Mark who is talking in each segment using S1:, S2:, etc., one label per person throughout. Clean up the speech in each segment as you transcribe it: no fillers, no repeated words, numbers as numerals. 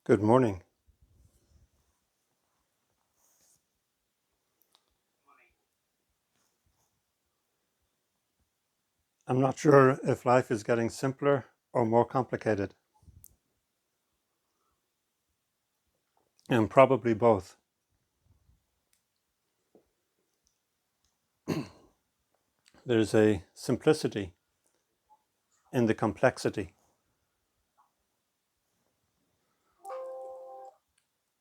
S1: Good morning. I'm not sure if life is getting simpler or more complicated, and probably both. There's a simplicity in the complexity,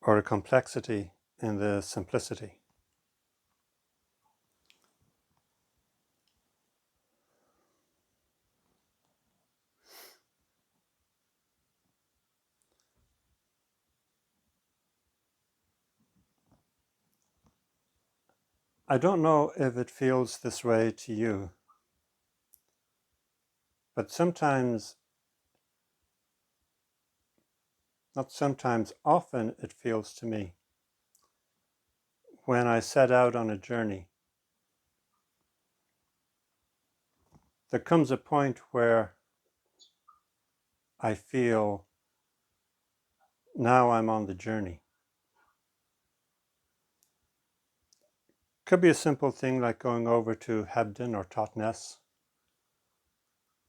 S1: or a complexity in the simplicity. I don't know if it feels this way to you, but sometimes, not sometimes, often it feels to me when I set out on a journey. There comes a point where I feel now I'm on the journey. Could be a simple thing like going over to Hebden or Totnes,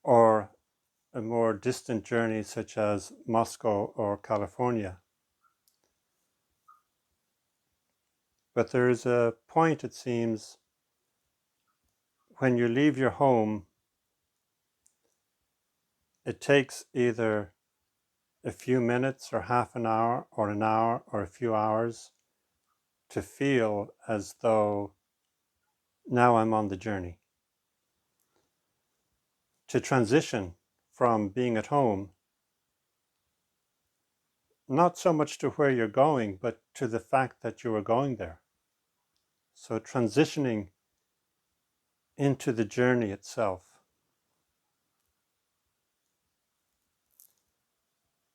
S1: or a more distant journey such as Moscow or California. But there is a point, it seems, when you leave your home, it takes either a few minutes or half an hour or a few hours to feel as though now I'm on the journey. To transition from being at home, not so much to where you're going, but to the fact that you are going there. So transitioning into the journey itself.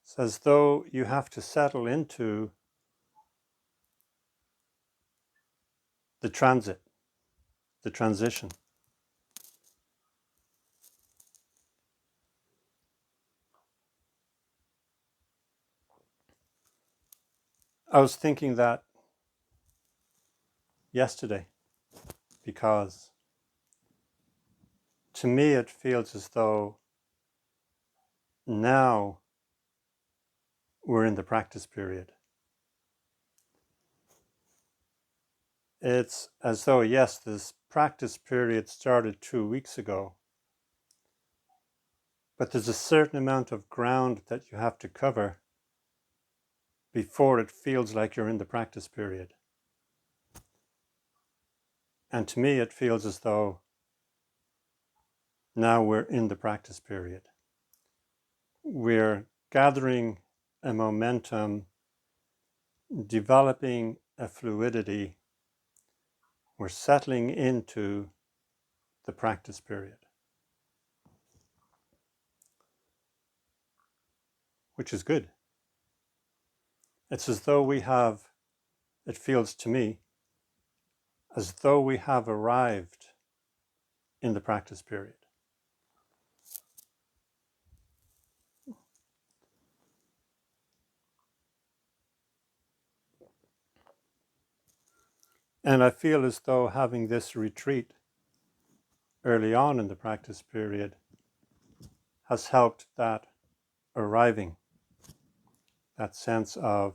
S1: It's as though you have to settle into the transit, the transition. I was thinking that yesterday because to me it feels as though now we're in the practice period. It's as though, yes, this practice period started 2 weeks ago, but there's a certain amount of ground that you have to cover before it feels like you're in the practice period. And to me, it feels as though now we're in the practice period. We're gathering a momentum, developing a fluidity. We're settling into the practice period, which is good. It's as though we have, it feels to me, as though we have arrived in the practice period. And I feel as though having this retreat early on in the practice period has helped that arriving, that sense of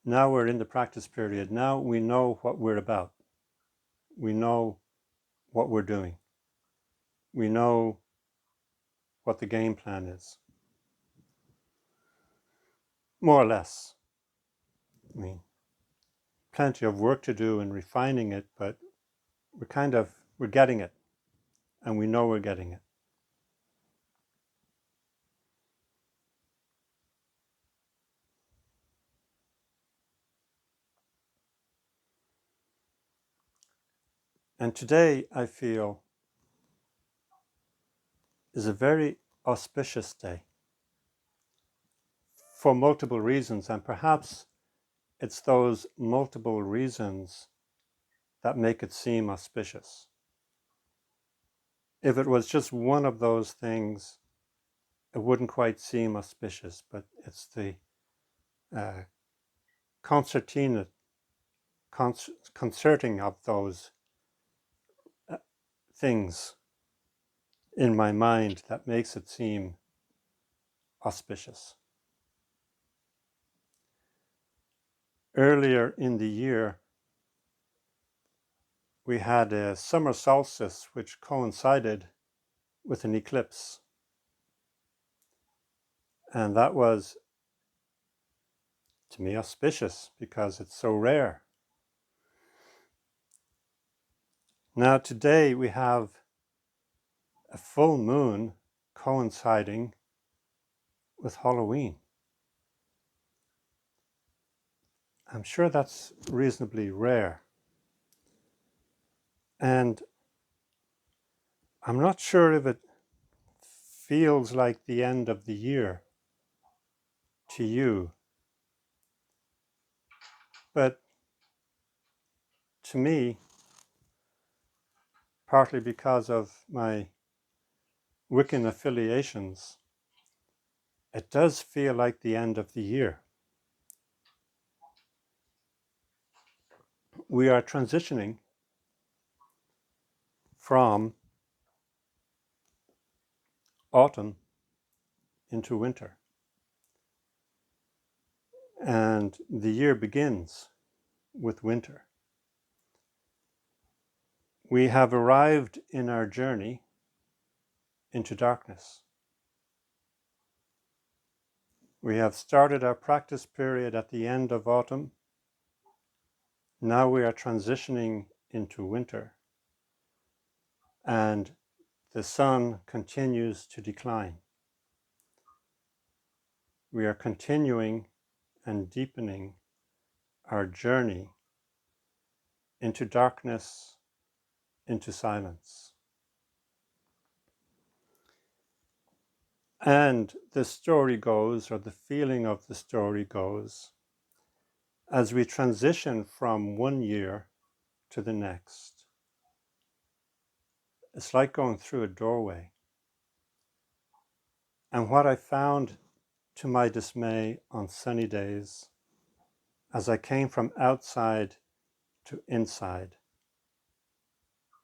S1: now we're in the practice period. Now we know what we're about. We know what we're doing. We know what the game plan is. More or less. I mean, plenty of work to do in refining it, but we're getting it, and we know we're getting it. And today, I feel, is a very auspicious day for multiple reasons, and perhaps it's those multiple reasons that make it seem auspicious. If it was just one of those things, it wouldn't quite seem auspicious, but it's the concerting of those things in my mind that makes it seem auspicious. Earlier in the year, we had a summer solstice which coincided with an eclipse. And that was, to me, auspicious because it's so rare. Now today we have a full moon coinciding with Halloween. I'm sure that's reasonably rare. And I'm not sure if it feels like the end of the year to you, but to me, partly because of my Wiccan affiliations, it does feel like the end of the year. We are transitioning from autumn into winter. And the year begins with winter. We have arrived in our journey into darkness. We have started our practice period at the end of autumn. Now we are transitioning into winter. And the sun continues to decline. We are continuing and deepening our journey into darkness, into silence. And the story goes, or the feeling of the story goes, as we transition from one year to the next. It's like going through a doorway. And what I found, to my dismay, on sunny days, as I came from outside to inside,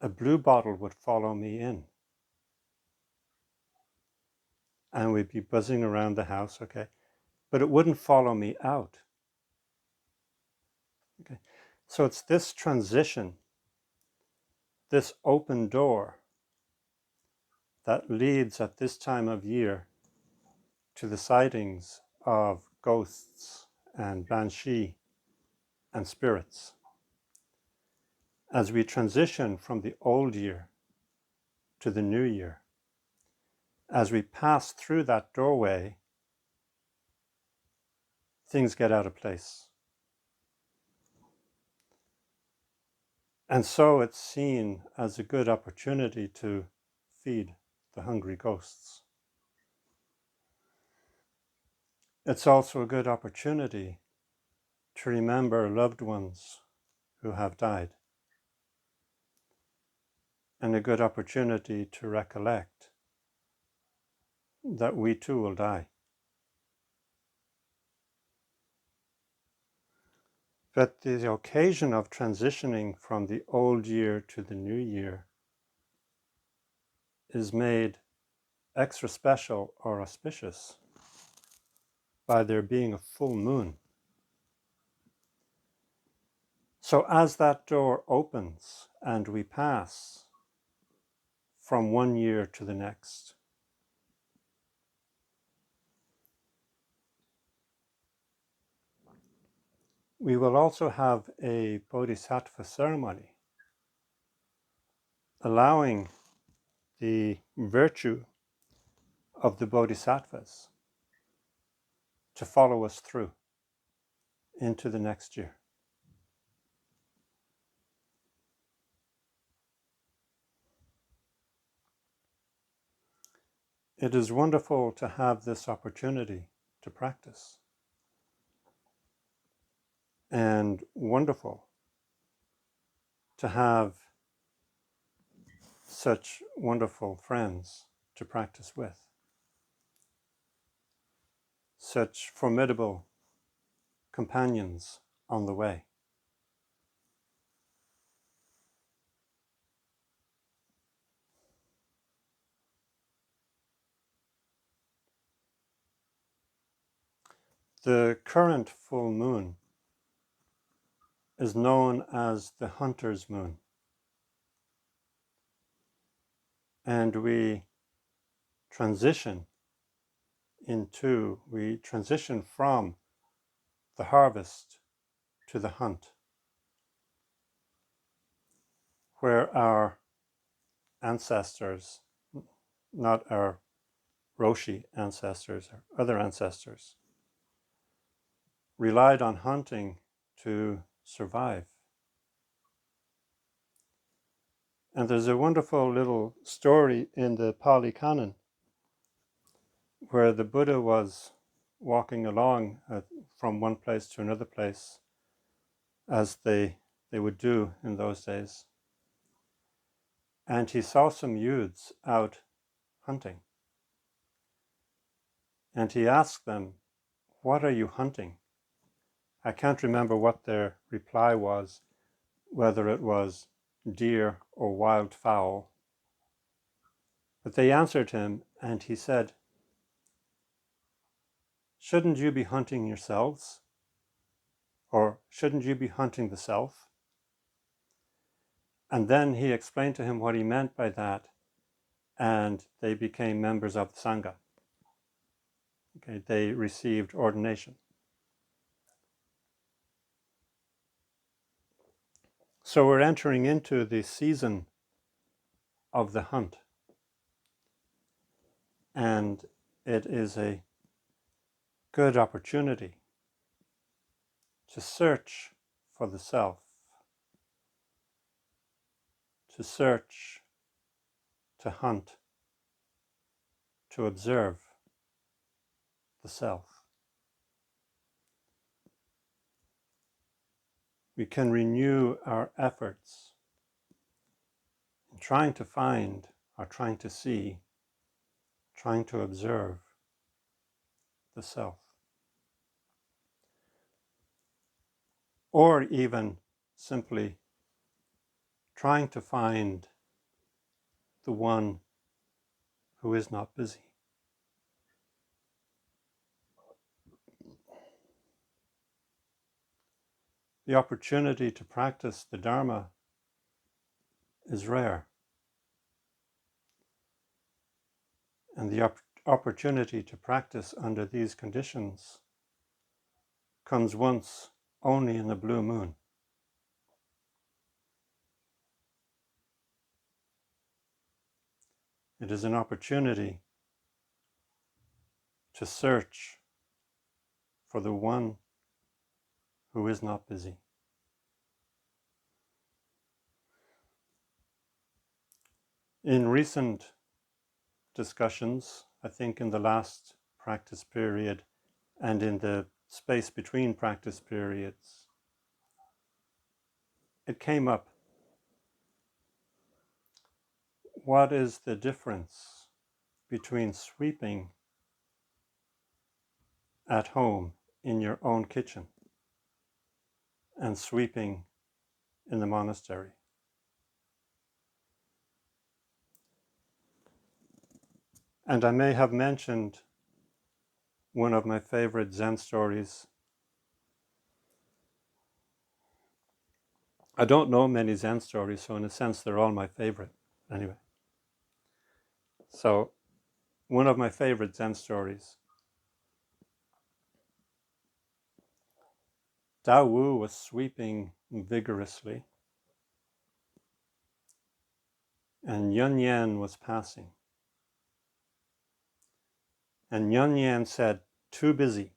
S1: a blue bottle would follow me in. And we'd be buzzing around the house, okay? But it wouldn't follow me out. Okay? So it's this transition, this open door, that leads at this time of year to the sightings of ghosts and banshee and spirits. As we transition from the old year to the new year, as we pass through that doorway, things get out of place. And so it's seen as a good opportunity to feed the hungry ghosts. It's also a good opportunity to remember loved ones who have died, and a good opportunity to recollect that we too will die. But the occasion of transitioning from the old year to the new year is made extra special or auspicious by there being a full moon. So as that door opens and we pass from one year to the next, we will also have a bodhisattva ceremony, allowing the virtue of the bodhisattvas to follow us through into the next year. It is wonderful to have this opportunity to practice, and wonderful to have such wonderful friends to practice with, such formidable companions on the way. The current full moon is known as the hunter's moon, and we transition from the harvest to the hunt, where our ancestors, not our Roshi ancestors or other ancestors, relied on hunting to survive. And there's a wonderful little story in the Pali Canon where the Buddha was walking along from one place to another place, as they would do in those days. And he saw some youths out hunting. And he asked them, "What are you hunting?" I can't remember what their reply was, whether it was deer or wild fowl. But they answered him, and he said, "Shouldn't you be hunting yourselves? Or shouldn't you be hunting the self?" And then he explained to him what he meant by that, and they became members of the Sangha. Okay, they received ordination. So we're entering into the season of the hunt. And it is a good opportunity to search for the self, to search, to hunt, to observe the self. We can renew our efforts in trying to find, or trying to see, trying to observe the self. Or even simply trying to find the one who is not busy. The opportunity to practice the Dharma is rare. And the opportunity to practice under these conditions comes once only in the blue moon. It is an opportunity to search for the one who is not busy. In recent discussions, I think in the last practice period and in the space between practice periods, it came up. What is the difference between sweeping at home in your own kitchen and sweeping in the monastery? And I may have mentioned one of my favorite Zen stories. I don't know many Zen stories, so in a sense they're all my favorite. Anyway, so one of my favorite Zen stories. Tao Wu was sweeping vigorously, and Yun Yan was passing. And Yun Yan said, "Too busy."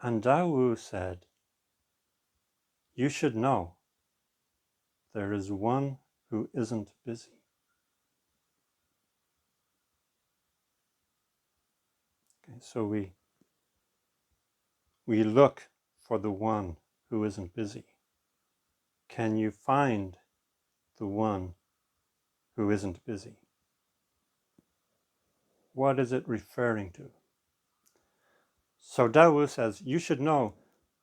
S1: And Tao Wu said, "You should know there is one who isn't busy." Okay, so we look for the one who isn't busy. Can you find the one who isn't busy? what is it referring to? So Dao Wu says, you should know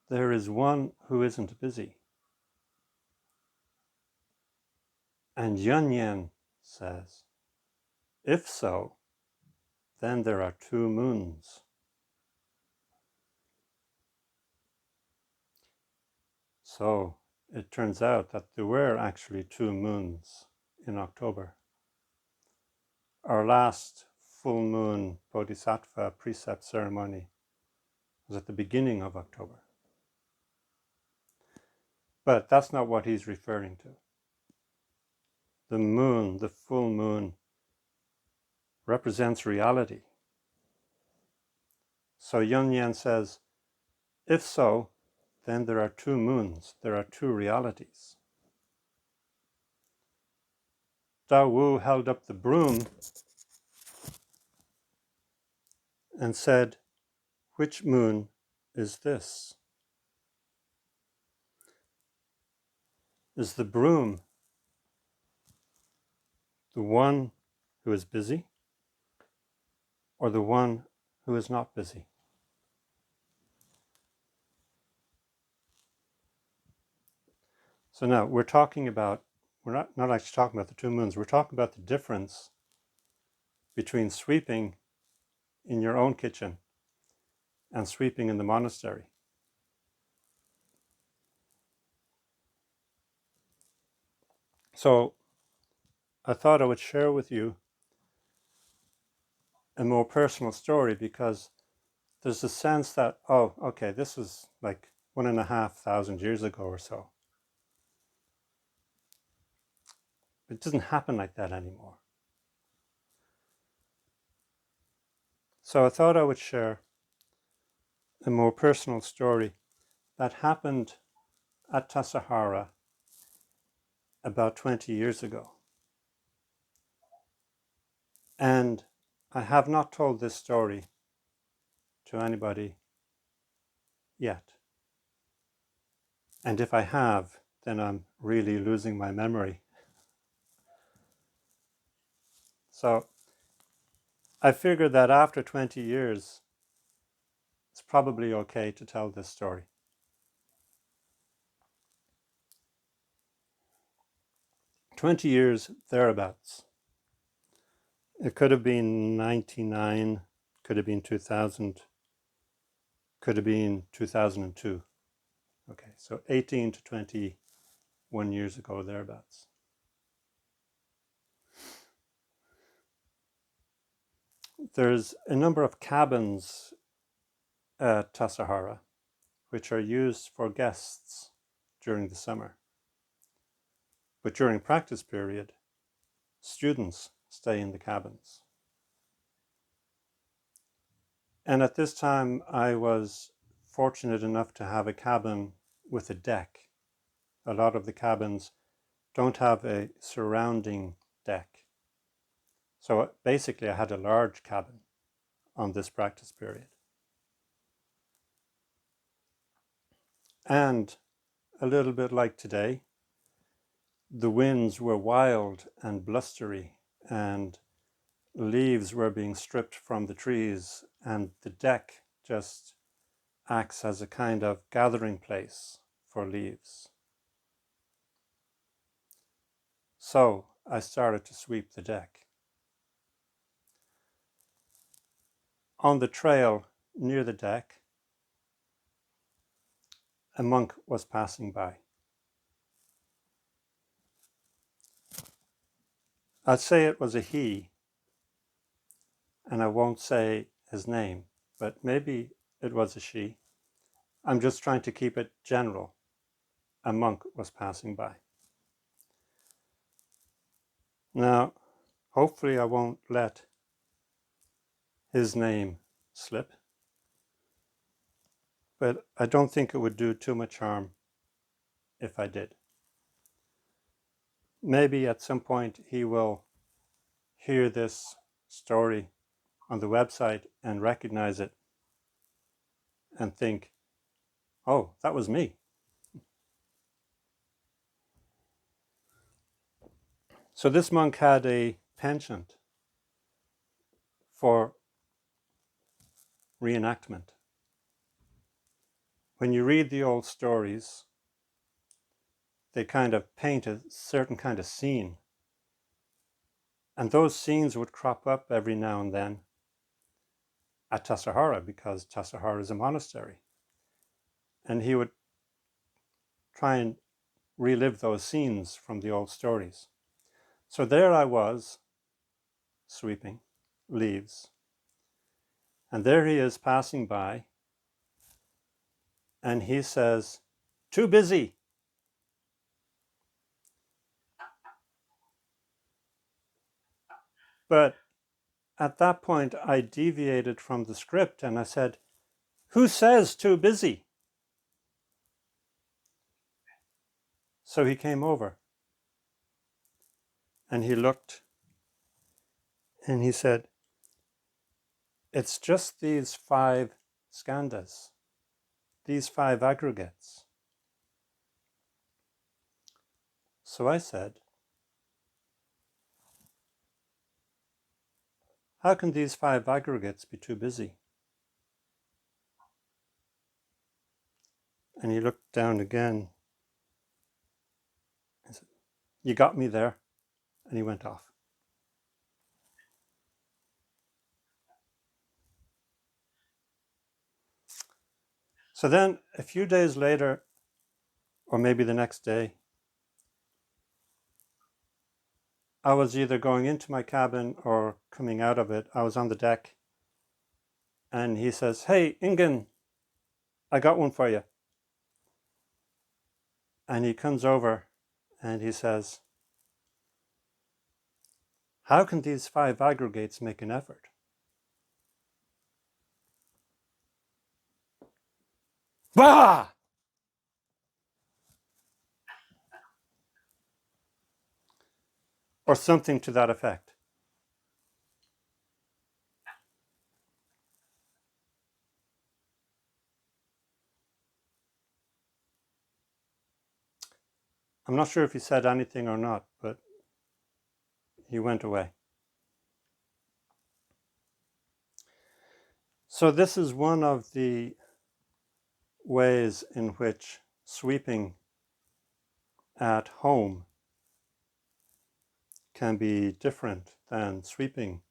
S1: there is one who isn't busy. And Ingen says, if so, then there are two moons. So it turns out that there were actually two moons in October. Our last full moon Bodhisattva precept ceremony was at the beginning of October. But that's not what he's referring to. The moon, the full moon, represents reality. So Yun Yan says, if so, then there are two moons, there are two realities. Dao Wu held up the broom and said, which moon is this? Is the broom the one who is busy or the one who is not busy? So now we're not actually talking about the two moons, we're talking about the difference between sweeping in your own kitchen and sweeping in the monastery. So I thought I would share with you a more personal story because there's a sense that, oh, okay, this was like 1,500 years ago or so. It doesn't happen like that anymore. So I thought I would share a more personal story that happened at Tassajara about 20 years ago. And I have not told this story to anybody yet. And if I have, then I'm really losing my memory. So I figured that after 20 years, it's probably okay to tell this story. 20 years thereabouts. It could have been 99, could have been 2000, could have been 2002. Okay, so 18 to 21 years ago, thereabouts. There's a number of cabins at Tassajara which are used for guests during the summer. But during practice period, students stay in the cabins. And at this time, I was fortunate enough to have a cabin with a deck. A lot of the cabins don't have a surrounding deck. So basically, I had a large cabin on this practice period. And a little bit like today, the winds were wild and blustery, and leaves were being stripped from the trees, and the deck just acts as a kind of gathering place for leaves. So I started to sweep the deck. On the trail near the deck, a monk was passing by. I'd say it was a he, and I won't say his name, but maybe it was a she. I'm just trying to keep it general. A monk was passing by. Now, hopefully I won't let his name slip, but I don't think it would do too much harm if I did. Maybe at some point he will hear this story on the website and recognize it and think, oh, that was me. So this monk had a penchant for reenactment. When you read the old stories, they kind of paint a certain kind of scene. And those scenes would crop up every now and then at Tassajara, because Tassajara is a monastery. And he would try and relive those scenes from the old stories. So there I was, sweeping leaves. And there he is passing by. And he says, "Too busy." But at that point, I deviated from the script and I said, "Who says too busy?" So he came over and he looked and he said, "It's just these 5 skandhas, these 5 aggregates." So I said, "How can these 5 aggregates be too busy?" And he looked down again and said, "You got me there." And he went off. So then a few days later, or maybe the next day, I was either going into my cabin or coming out of it. I was on the deck and he says, "Hey, Ingen, I got one for you." And he comes over and he says, "How can these 5 aggregates make an effort?" Bah! Or something to that effect. I'm not sure if he said anything or not, but he went away. So this is one of the ways in which sweeping at home can be different than sweeping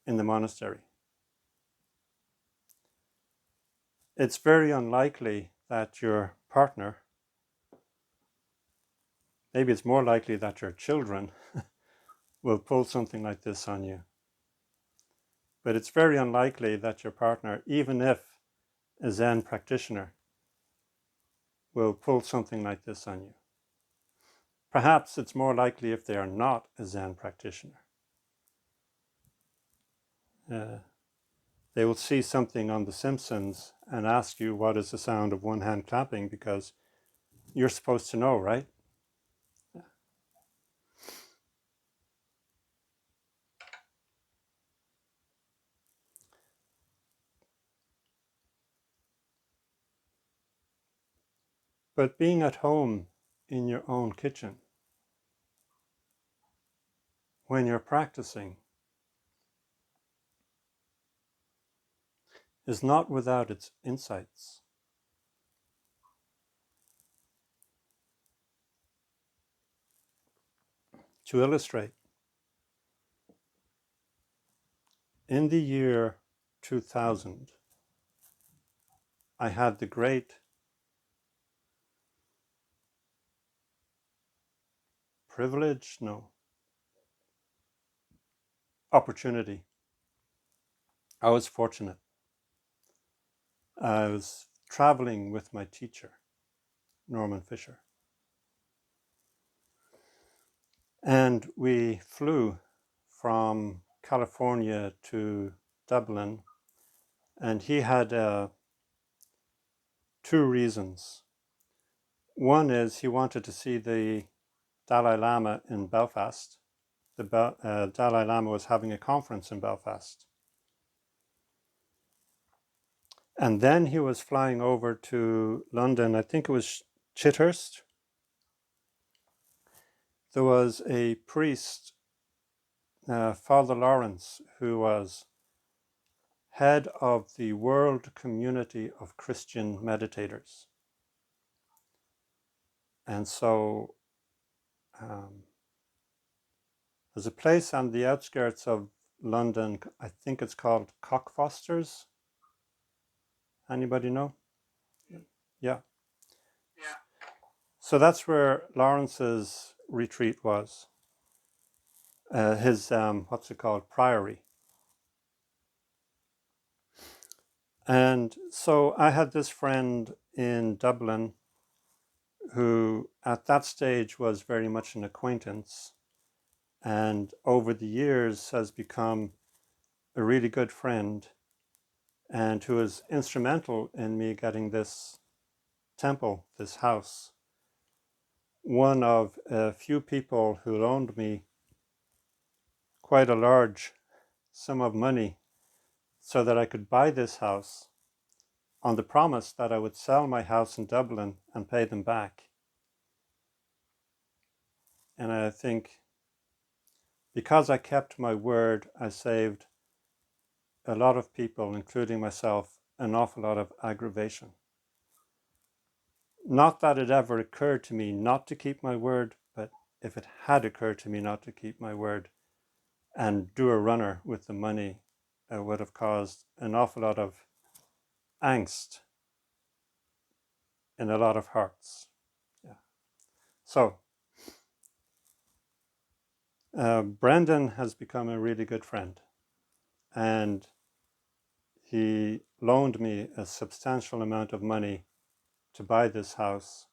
S1: in the monastery. It's very unlikely that your partner, maybe it's more likely that your children will pull something like this on you. But it's very unlikely that your partner, even if a Zen practitioner, will pull something like this on you. Perhaps it's more likely if they are not a Zen practitioner. They will see something on The Simpsons and ask you what is the sound of one hand clapping, because you're supposed to know, right? But being at home in your own kitchen, when you're practicing, is not without its insights. To illustrate, in the year 2000, I had the great opportunity. I was fortunate. I was traveling with my teacher, Norman Fisher. And we flew from California to Dublin, and he had 2 reasons. One is he wanted to see the Dalai Lama in Belfast. The Dalai Lama was having a conference in Belfast. And then he was flying over to London, I think it was Chithurst. There was a priest Father Lawrence, who was head of the World Community of Christian Meditators. And so there's a place on the outskirts of London, I think it's called Cockfosters. Anybody know? Yeah. So that's where Lawrence's retreat was. His, what's it called, priory. And so I had this friend in Dublin who at that stage was very much an acquaintance, and over the years has become a really good friend, and who was instrumental in me getting this temple, this house. One of a few people who loaned me quite a large sum of money so that I could buy this house on the promise that I would sell my house in Dublin and pay them back. And I think because I kept my word, I saved a lot of people, including myself, an awful lot of aggravation. Not that it ever occurred to me not to keep my word, but if it had occurred to me not to keep my word and do a runner with the money, it would have caused an awful lot of angst in a lot of hearts. Yeah. So, Brendan has become a really good friend, and he loaned me a substantial amount of money to buy this house,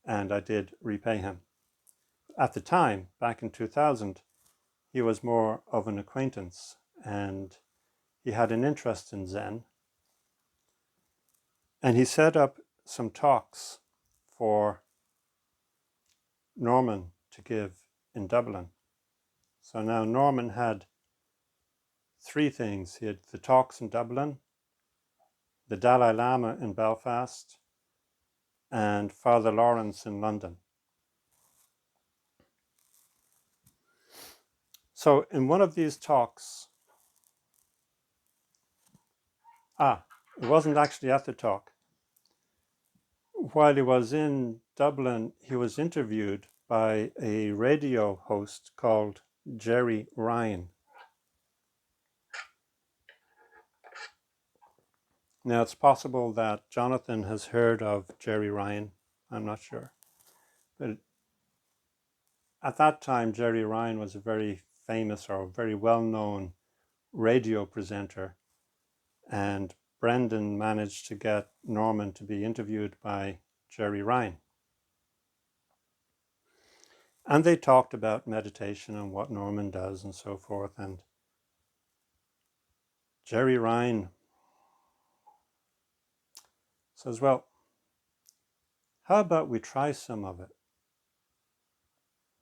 S1: and I did repay him. At the time, back in 2000, he was more of an acquaintance, and he had an interest in Zen, and he set up some talks for Norman to give in Dublin. So now Norman had three things. He had the talks in Dublin, the Dalai Lama in Belfast, and Father Lawrence in London. So in one of these talks, it wasn't actually at the talk. While he was in Dublin, he was interviewed by a radio host called Jerry Ryan. Now, it's possible that Jonathan has heard of Jerry Ryan. I'm not sure. But at that time, Jerry Ryan was a very famous or very well-known radio presenter. And Brendan managed to get Norman to be interviewed by Jerry Ryan. And they talked about meditation and what Norman does and so forth. And Jerry Ryan says, well, how about we try some of it?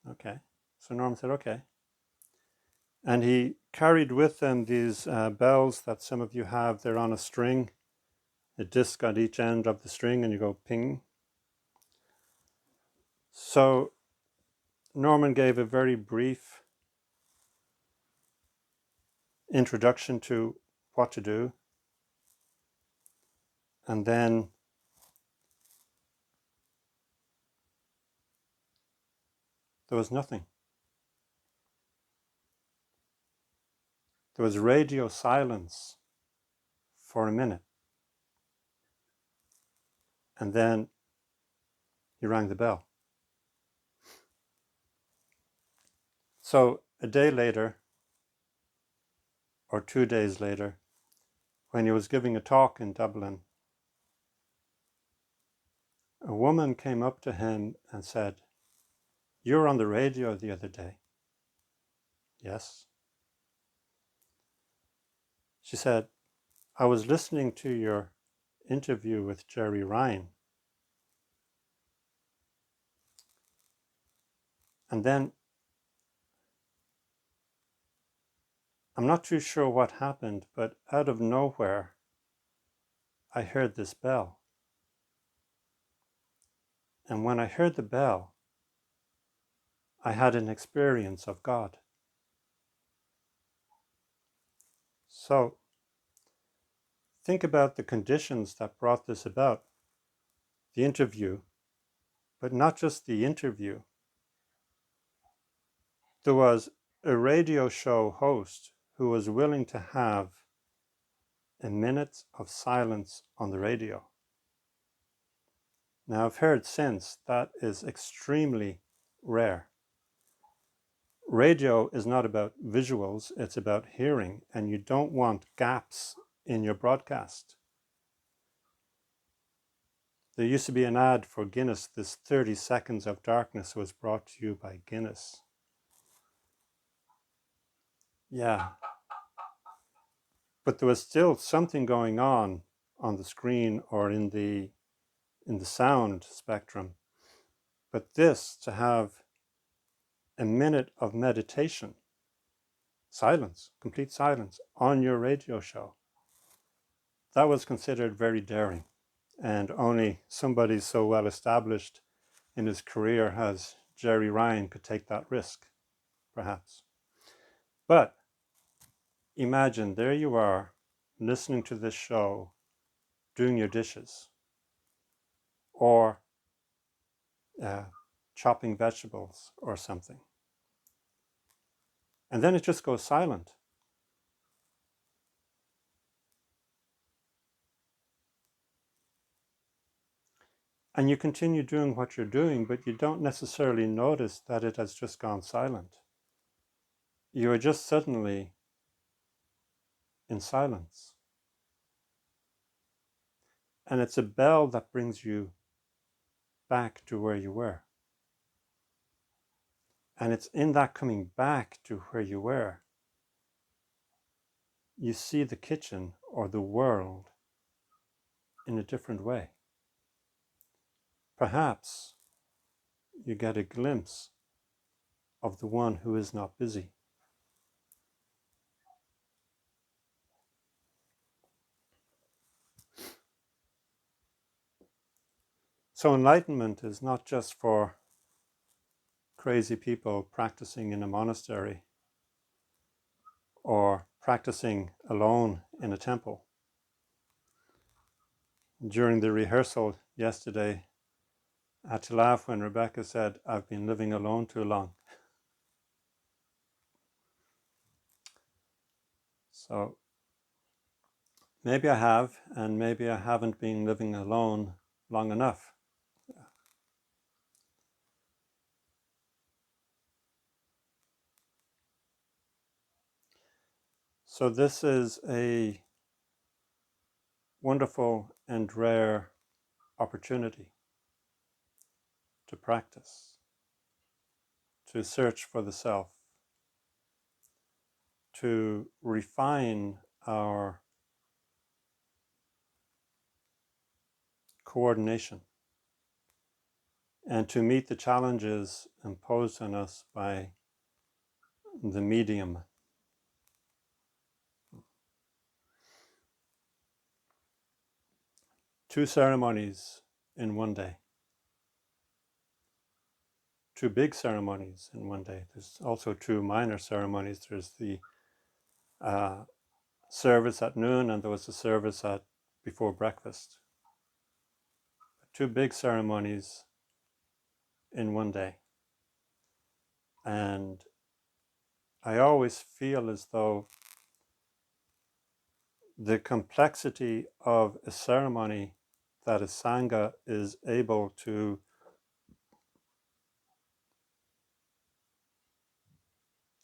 S1: Okay. So Norman said, okay. And he carried with him these bells that some of you have. They're on a string, a disc on each end of the string, and you go ping. So Norman gave a very brief introduction to what to do. And then there was nothing. There was radio silence for a minute. And then he rang the bell. So a day later, or 2 days later, when he was giving a talk in Dublin, a woman came up to him and said, "You were on the radio the other day." Yes. She said, "I was listening to your interview with Jerry Ryan. And then I'm not too sure what happened, but out of nowhere, I heard this bell. And when I heard the bell, I had an experience of God." So think about the conditions that brought this about. The interview, but not just the interview. There was a radio show host who was willing to have a minute of silence on the radio. Now, I've heard since that is extremely rare. Radio is not about visuals, it's about hearing, and you don't want gaps in your broadcast. There used to be an ad for Guinness. This 30 seconds of darkness was brought to you by Guinness. Yeah. But there was still something going on the screen or in the sound spectrum. But this, to have a minute of meditation, silence, complete silence on your radio show, that was considered very daring. And only somebody so well established in his career as Jerry Ryan could take that risk, perhaps. But imagine there you are listening to this show, doing your dishes, or chopping vegetables or something. And then it just goes silent. And you continue doing what you're doing, but you don't necessarily notice that it has just gone silent. You are just suddenly in silence. And it's a bell that brings you back to where you were. And it's in that coming back to where you were, you see the kitchen or the world in a different way. Perhaps you get a glimpse of the one who is not busy. So enlightenment is not just for crazy people practicing in a monastery or practicing alone in a temple. During the rehearsal yesterday, I had to laugh when Rebecca said, "I've been living alone too long." So maybe I have, and maybe I haven't been living alone long enough. So this is a wonderful and rare opportunity to practice, to search for the self, to refine our coordination, and to meet the challenges imposed on us by the medium. Two ceremonies in one day. Two big ceremonies in one day. There's also two minor ceremonies. There's the service at noon, and there was a service before breakfast. Two big ceremonies in one day. And I always feel as though the complexity of a ceremony that a Sangha is able to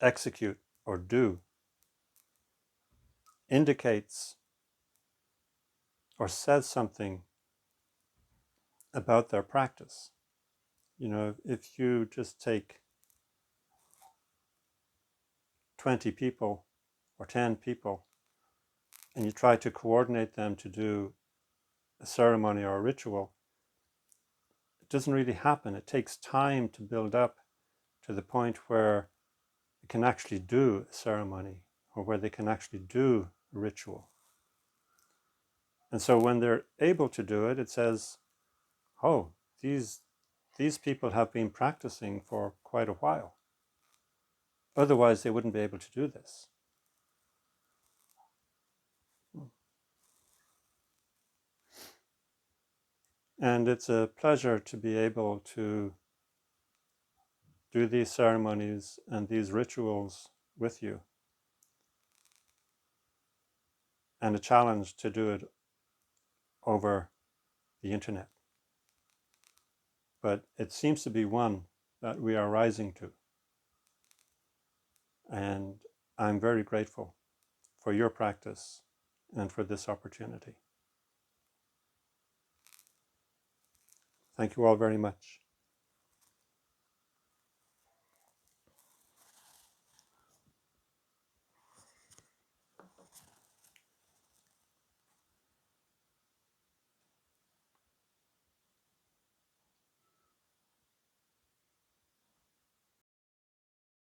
S1: execute or do indicates or says something about their practice. You know, if you just take 20 people or 10 people and you try to coordinate them to do a ceremony or a ritual, it doesn't really happen. It takes time to build up to the point where they can actually do a ceremony or where they can actually do a ritual. And so when they're able to do it, it says, oh, these people have been practicing for quite a while. Otherwise, they wouldn't be able to do this. And it's a pleasure to be able to do these ceremonies and these rituals with you, and a challenge to do it over the internet. But it seems to be one that we are rising to. And I'm very grateful for your practice and for this opportunity. Thank you all very much.